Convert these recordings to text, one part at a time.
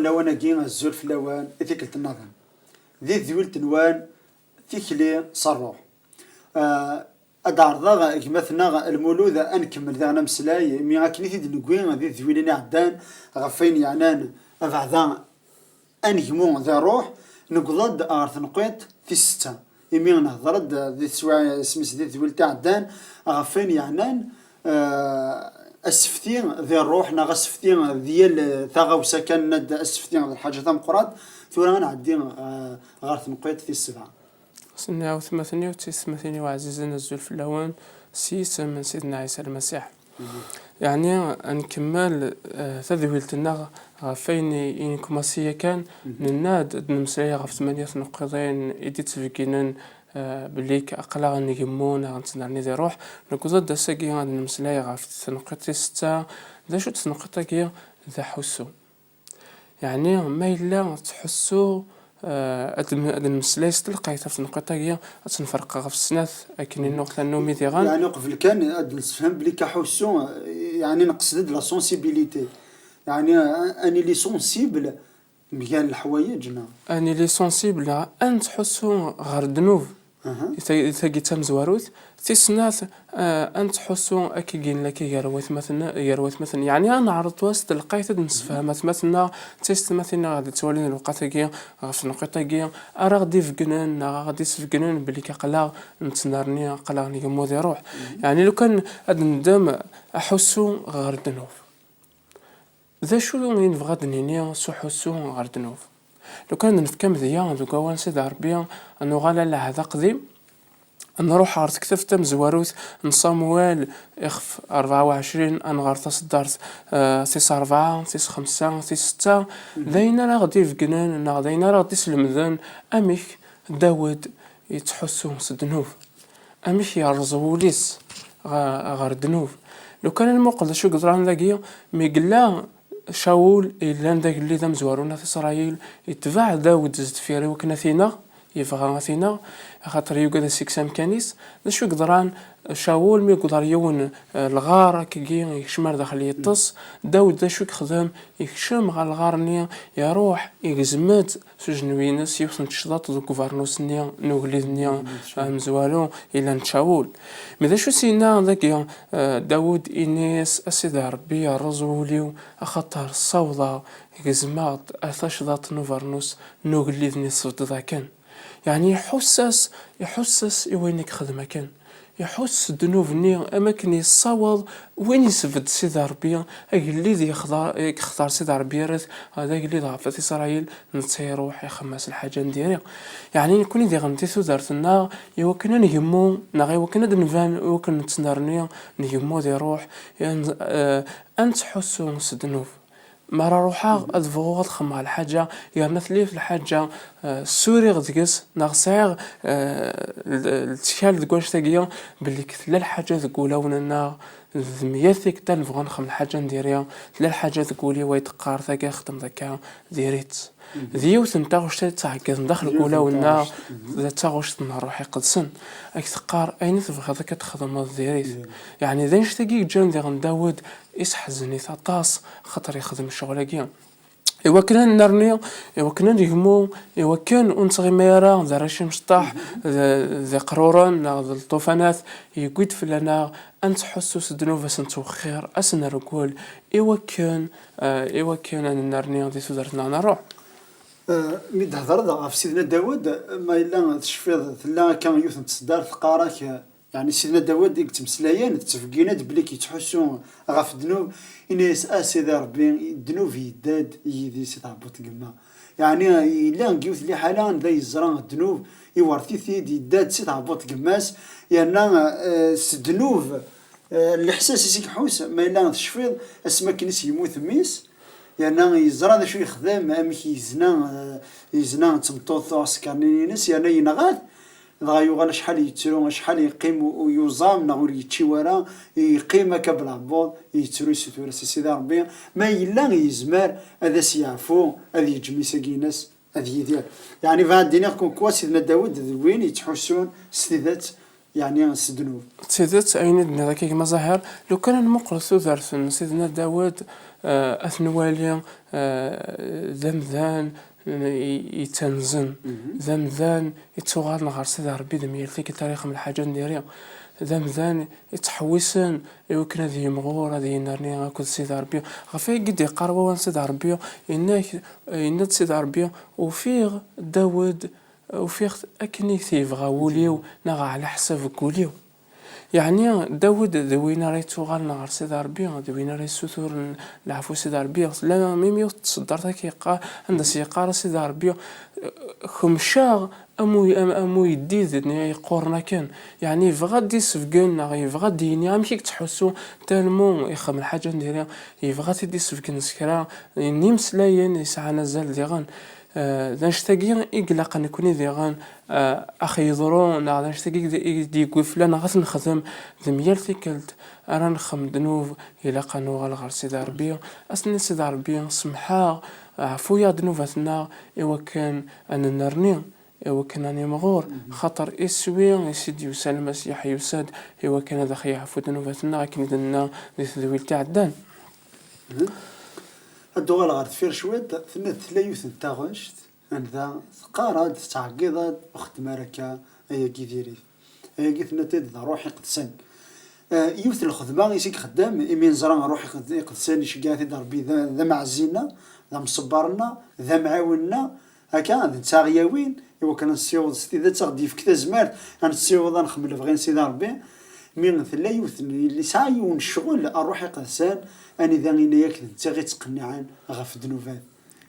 اللوان كي الزول في اللوان ذيك النظام ذي ذويل تنوان تيكلي صروح أدعرضا مثلا المولود أنكمل ذا نمسلاي مي غاكني تيد نقوين ذي ذويلين عدان غفين يعنان أبعدا أنجمو ذا روح نقضد أغرث نقيت في ستة يمي نهضرد ذي سواع سميس ذي ذويل تاع عدان غفين يعنان السفتين ذي الروح ناغ السفتين ديال ثاغوسا كان ند السفتين الحاجة ثم قرات ثورا نعدي غرث نقيت في السبعة. سنة وثمانية وتسعين وعزيزنا الزول في اللوان سيس من سيدنا عيسى المسيح. يعني نكمل تذويلتنا فين إنكماسية كان نناد نمسلي غف 8 نقطين إديت فيكينن بليك أقلا نجمون غنتنرني ذي روح نقصد دساقي غاد نمسلي غف نقطة 6 ذا شو تنقطة كي ذا حسو يعني ما إلا تحسو المسلي ستلقيتها في النقطة هي تنفرق في السناث لكن النقطة النومي ديغان يعني قبل كان نفهم بلي كحسو يعني نقصد لا سونسيبيليتي يعني اني لي سونسيبل ميال الحوايجنا اني لي سونسيبل ان تحسو غير الذنوب إذا جيت مزواروت تسناث أن تحسوا أكيد لك يروت مثلا يعني أنا عرضت وسط لقيت نسفهمت مثلا تيست مثلا غادي تولي الوقت كي في النقطة كي أرى غادي فقنان غادي سفقنان بلي كقلا نتنارني قلا نيمو ذي روح يعني لو كان هاد ندم أحسوا غير الذنوب ذا شو ينبغى دنيني سو حسوا غير الذنوب لو كان نفكم ذيا دوكا وانسد عربيا انو غالا هذا قديم نروح عرض كتبت مزواروت نصاموال اخف 24 انغار تصدرت تيس 4 تيس 5 تيس 6 داينا راه غادي فكنان داينا راه غادي سلمذان اميك داود يتحسو الذنوب اميك يرزوليس غير الذنوب لو كان الموقل شو قدران ذاكيا مي قلا شاول إلا نداك اللي ذا مزوارونا في إسرائيل يتبع داود زد فيري وكنا ثينا يفغى ثينا خاطر يوجد سيكسام كانيس ذا شو قدران شاول مي يقدر يون الغار كي يشمر داخل يطس داود ذا شو يخدم يكشم على الغار يروح يجزمت سجنوينس يوصل تشطط ذو كوفارنوس نيا نوغليز نيا مزوالو إلا نشاول ماذا شو سينا ذاك داود إنيس أسيد ربي الرزوليو أخطر الصوضة يجزمات أثشطط نوفارنوس نوغليز نصفت ذا كان يعني يحسس وينك خدمة كان يحس الذنوب ني اماكن يصاوض وين يسفد سيد ربي اللي يختار سيد ربي رث هذا اللي ضعف اسرائيل نتيروح يخمس الحاجه نديرها يعني نكون دي غنتيسو دارتنا يوكنا نهمو نغي وكنا دنفان وكنا نتنرني نهمو دي روح يعني انت حسوا الذنوب ما روحا ادفغوغ تخمع الحاجه يعني مثلي في الحاجه سوري غدقس نغسيغ التشكال دكواش تاقيا باللي كتلا الحاجه تقولها وننا ذمياتك تنفغ نخم الحاجه نديريها تلا الحاجه تقولي ويتقار ثاكا خدم ذاك ديريت ذيوث نتا واش تعكز ندخل كولا ونا ذات واش نروح قدسن اك تقار اين تبغى هذاك تخدم ديريت يعني ذا نشتاقي جان ديال داود يسحزني طاس خاطر يخدم الشغل كيا ايوا كنا نرني ايوا كنا نهمو ايوا كان ونصغي ميرا ذا رشم شطاح ذا قروران ذا الطوفانات يقود في لنا انت حسوس الذنوب سنتو خير اسنا ركول ايوا كان انا نرني دي سوزرتنا نروح مي تهضر في سيدنا داود ما الا تشفيض ثلا كان يوث تصدار ثقارك يعني سيدنا داود ديك تمسلايان تفكينا بلي كيتحسوا غاف الذنوب انيس اسيدي ربي الذنوب يداد يدي سي تهبط كما يعني الا نقيوث لي حالا ذا يزران الذنوب يورثي ثيد يداد سي تهبط كماس يعني الذنوب الاحساس يسيك حوس ما الا تشفيض اسما كنيس يموت ميس يعني يزرع ذا شو يخدم امك يزنا تمطوط عسكرينيس يعني ينغاد ضايو غالا شحال يترو شحال يقيم ويوزام نغور يتشي ورا يقيم كبلعبوط يترو سيتورا سيدي ربي ما الا يزمر هذا سيعفو هذا يجمي ساكيناس هذا يدير يعني فهاد الدنيا كون كوا سيدنا داود وين يتحسون سيدات يعني سدنوب. تيدت أين ذاك مظاهر لو كان مقرث ذرث سيدنا داود أثنوالي ذمذان يتنزن ذمذان يتوغال نغار سيدي ربي دميرتي كتاريخ من الحاجة نديريها ذمذان يتحوسن يمكن هذه يمغور هذه ينارني غاكل سيدي ربي غفاي قد يقاربوا وان سيدي ربي إنك سيدي ربي وفيه داود وفيه أكني تيبغا وليو نغا على حساب كوليو يعني داود دوينا راه توغال نهار سيدي ربي دوينا راه السثور العفو سيدي ربي لا ميم تصدرت كيقا عند سيقار سيدي ربي خمشا امو يديد يقورنا كان يعني يبغى دي سفكن يبغى ديني ماشي تحسو تالمو يخم الحاجه نديرها يبغى تدي سفكن سكرا نيمس لاين يسعى نزل ديغان نشتاقي يقلق نكوني ديغان اخي يضرون نشتاقي ديكو فلان غاس نخدم دميال ثيكلت انا نخم دنوب الى قانو غالغار سيدي ربي اسني سيدي ربي سمحا عفويا دنوباتنا ايوا كان انا نرني ايوا كان راني مغور خاطر اسوي سيدي يوسى المسيح يوساد ايوا كان هذا خي عفو دنوباتنا كي درنا ذوي تاع الدان هادو غالغار تفير شوية ثنت ثلاث نتاغشت ذا قارد تعقيضات وخدمة ركا ايا كي ديري ايا كي ثنت روحي قدسن يوث الخدمة يسيك خدام إمين زران روحي قدسان يشقاثي ضربي ذا معزينا ذا مصبرنا ذا معاوننا هكا ذا تاغياوين إوا كان نسيوض ستي تغدي في كذا زمارت نسيوض نخمل بغي نسيدي ربي من ثلا يوث اللي سايون الشغل الروحي قدسان أني ذا غينا ياك تغي تقنعان غف دنوفات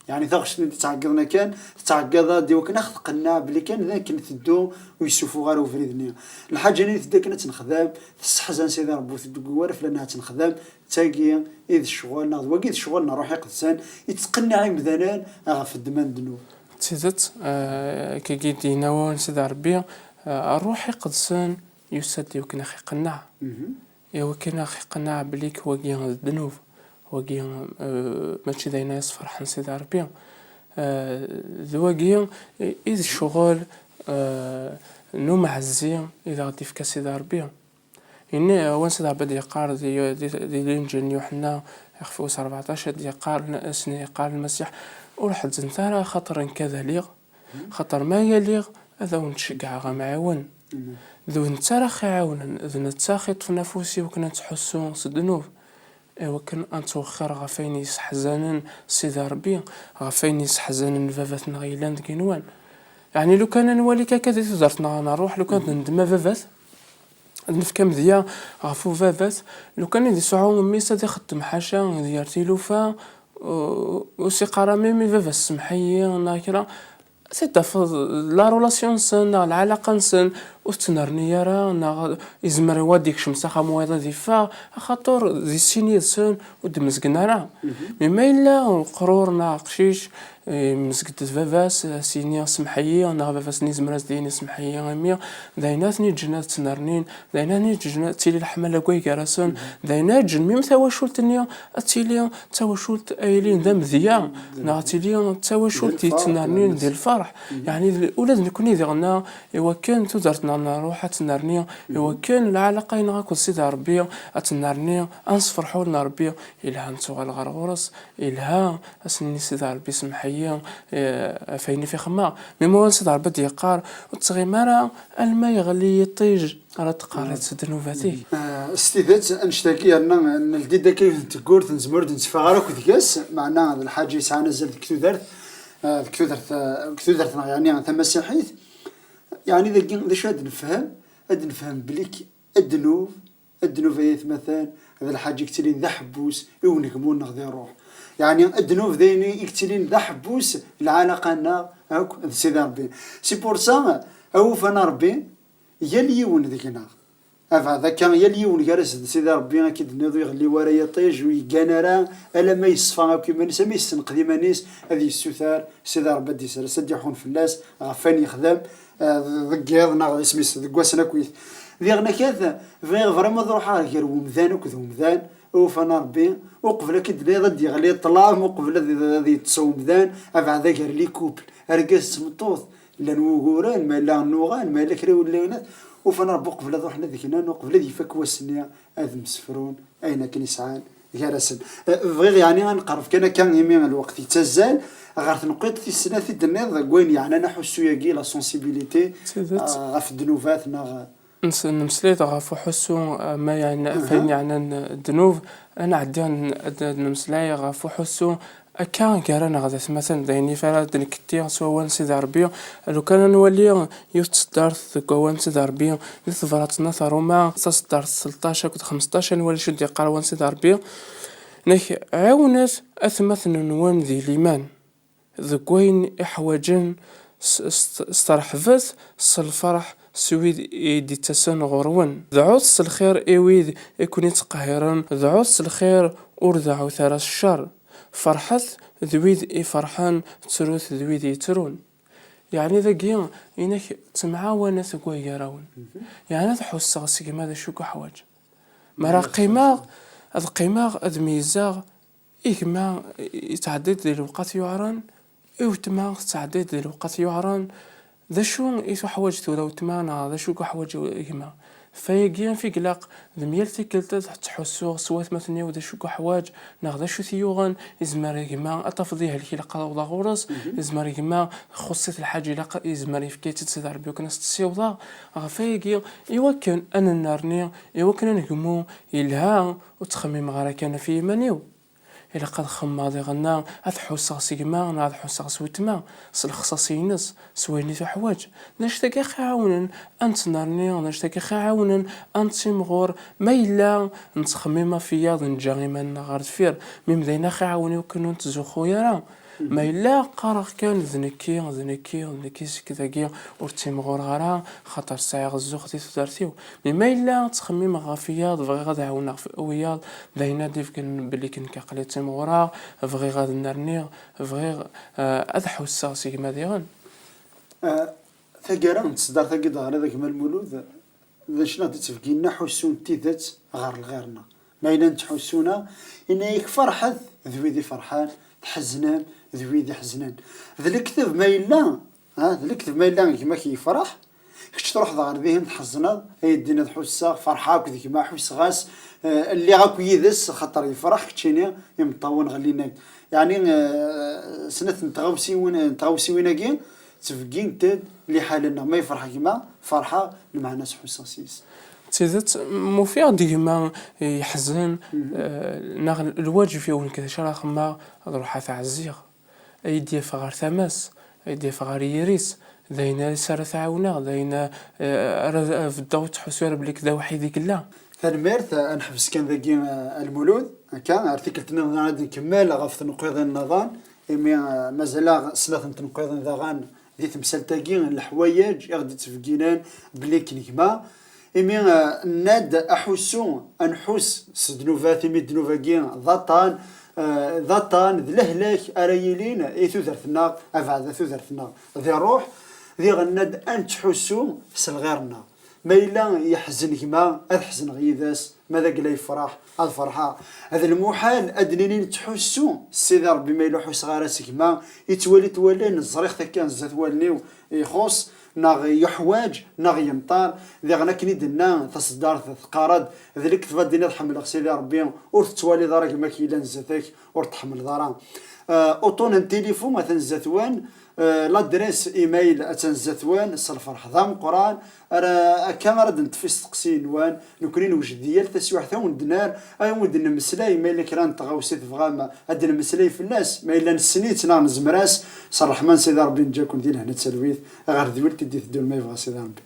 يعني ثغش تعقدنا كان تعقد ديو كنا خلقنا بلي كان ذاك نثدو ويشوفوا غير وفريدني الحاجه اللي تدا كنا تنخدم تستحزن سيدي ربي تدقوا فلانها تنخدم تاقي اذ شغلنا وقيت شغلنا روحي قدسان يتقنع على مذانان غف الدمان دنو تزت كي جيت يناول سيدي ربي روحي قدسان يسد يمكن خي قناع يمكن خي قناع بلي كواقي الذنوب وقيا ماشي داينا يصفر حن سيدي ربي ذواقيا إذا الشغل نو معزي إذا غادي في سيدي ربي إني وين سيدي ربي يقار دي الإنجيل يوحنا يخفوس 14 دي قار سني يقار المسيح ورحت زنتارا خطر كذا ليغ خطر ما يليغ هذا ونشجع غمعاون ذو نتارا خيعاون ذو نتاخط في نفوسي وكنا تحسون صدنوف ايوا كان انتوخر غفاين يسحزنن سيدي ربي غفاين يسحزنن فافاتنا غيلان كينوان يعني لو كان نوالي كذا تزرتنا نروح لو كانت ندم فافات نفكا مذيا غفو فافات لو كان يدي سعو ميسا دي خدم حاشا ديارتي لوفا وسي قرامي مي فافات سمحيه ناكرا سيتفض لا رولاسيون سن العلاقه نسن وتنرني راه يزمر واديك شمسه خمويضه ديفا خاطر زي سيني سن ودمزقنا راه مما الا قرور ناقشيش مسكت فافاس سيني سمحيه انا فافاس نزمر ديني سمحيه غميه دايناتني جنات تنرنين دايناتني جنات تيلي الحمله كوي كراسون داينات جن ميم تواشلتني اتيلي تواشلت ايلين دم ذيا ناتيلي تواشلت تنرنين ديال الفرح يعني اولاد نكوني ديرنا ايوا كان تدرتنا نروح تنرني ايوا كان العلاقه ينغاكل سيدي ربي اتنرني انصفرحوا لنا ربي الها نتو الغرغورس الها اسني سيدي ربي سمحيه فيني في خما ميمون سيدي ربي ديقار وتغيمارا الماء يغلي يطيج راه تقارات سدنوفاتي استيدات انشتاكي ان الجده كيف تقول تنزمر نتفاغر كذكاس معنا هذا الحاجه يسعى نزل كثودرت كثودرت يعني ثم مسيحيت يعني ذا شو نفهم بليك الدنوب مثلا هذا الحاجه يكتلين ذا حبوس ونقمون نغذي روح يعني الدنوب ذيني يكتلين ذا حبوس العلاقه نا هاك سيدي ربي سي بور سا او فانا ربي يليون ذيكنا هذا كان يليون جالس سيدي ربي اكيد نوض يغلي ورايا طيج ويقانرا الا ما يصفى كيما نسمي السنقدي مانيس هذه السثار سيدي ربي دي سد يحون في الناس غفاني يخدم ذكيض ناغ اسميس ذكواسنا كويس ذيغنا كذا فيغ فريمون روحها غير ومذان وكذا ومذان وفانا ربي وقبل كيد لي ضد يغلي طلام وقبل ذي تصوم مذان ابعد غير لي كوبل ارقاس مطوط لا نوغوران ما لا نوغان ما لا كري ولا وفانا ربو قبل هذا حنا ذيك نانو قبل هذه فك وسنيا هذا مسفرون اين كان يسعان جالسن بغير يعني غنقرب كان يمين الوقت يتزال غير نقيت في السنه في الدنيا وين يعني انا حسو ياكي لا سونسيبيليتي غاف الذنوبات نمسليت غافو حسو ما يعني فين يعني الذنوب انا عدي نمسلاي غافو حسو كان كارنا غدا مثلا دايني فلا دنكتي سوان سيد عربيه لو كان نولي يتصدرت كوان سيد عربيه يثفراتنا ثروما تصدرت 16 كنت 15 نولي شد يقرا وان سيد عربيه نك عاونت اثمثن نوان ذي ليمان ذكوين احواجن استرحفت الفرح سويد ايدي تسن غرون ذعوص الخير ايويد يكون يتقهرن ذعوص الخير ورذعو ثرى الشر فرحت ذويد اي فرحان تروث ذويد يترون يعني ذاكيا انك تمعاونة ثقوي يراون يعني هذا حس غسيك ماذا شوك حواج مرا قيماغ هذا قيماغ هذا ميزاغ إيكما يتعدد ذي الوقت يعران إيوتما تعدد ذي الوقت يعران ذا شو إيسو حواج ثورا وتمانا ذا شو حواج إيكما فيجيان في قلق ذميلتي كلتا تحسو سوات مثلا وذا شو حواج ناخذ شو ثيوغان إزماري كما أتفضيها لكي لقى وضع غورس إزماري كما خصيت الحاجة لقى إزماري في كيتي تسدار بيوكنا ستسيوضا فيجي يوكن أنا النارني يوكن نجمو إلها وتخمم غير كان في منيو إلا قد خماضي غنا هاد حوسا سيجما هاد حوسا سويتما الخصاصينس سويني في حواج نشتاق خاونن انت نارني نشتاق خاونن انت سيمغور ما الا نتخمم فيا نجاري من غير فير ميم دينا خاوني وكنو نتزوخو يرا ما الا قرق كان ذنكي كذاكيا ورتيمغور غرا خاطر ساعه غزوختي تدارتيو ما الا تخمم غافيا بغي غادا عاونا في اويا داينا ديف كان بلي كان كقلي تيمغورا بغي غادا نرني بغي اضحو الساسي كما ديغن ثقيرا تصدر ثقي ظهر هذاك مال المولود ذا شنو تتفقينا حسون تيذات غير لغيرنا ما الا نتحسونا ان يكفرحت ذويدي فرحان تحزنان ذويدي حزنان ذا الكتاب ما إلا ذا الكتاب ما إلا كيما كيفرح كش تروح ظهر ذهن تحزنا هي دينا تحسا فرحاك ذيك ما حس غاس اللي غاكو يدس خاطر يفرح كتشيني يمطون غلينا يعني سنة نتغوسي ويناكي تفقين تاد اللي حالنا ما يفرح كيما فرحة مع ناس حساسيس تيزت مفيع ديما يحزن ناغ الواجب فيه كذا شراخ ما روح تعزيغ ايدي فغار ثماس ايدي فغار يريس داينا سار تعاونا داينا في الضوء تحسوا بلي كذا وحيد كلا فالميرث نحبس كان ذاكي المولود كان ارتيكلتنا غادي نكمل غاف تنقيض النظام ايمي مازال سلاث تنقيض ذاغان دي تمثال تاكي الحوايج غادي تفكينان بلي كنيكما إمي ناد أحسو أنحس سدنوفات إمي دنوفاكين ضطان ذلهلاك أريلين إيثو ذرثنا أفعاد ذو ذرثنا ذي روح ذي غناد أن تحسو سلغيرنا ما إلا يحزن كما أحزن غيذاس ماذا قلا يفرح الفرحة هذا المحال أدنيني تحسو السيدي ربي ما إلا حس غارسك ما يتولي نزريخ كان زات والنيو يخص ناغ يحواج ناغ يمطار ذي غنا كني دنا تصدار ثقارد ذلك تفدينا تحمل سيدي ربي ور تتوالي دارك ما كيلا نزاتك ور تحمل دارا اوطون التليفون مثلا زاتوان لادريس ايميل اتنزاتوان الفرح ضام قران راه كاميرا نتفيس تقسين وان نكوني نوجد ديال تسوي حتى وندنار اي ودنا مسلاي ما الا كران تغاوسيت فغاما هاد المسلاي في الناس ما الا نسنيت نا نزمراس صار الرحمن سيدي ربي نجاكم ديال هنا تسلويت غير ذولت ديت دول ما يبغى سيدي ربي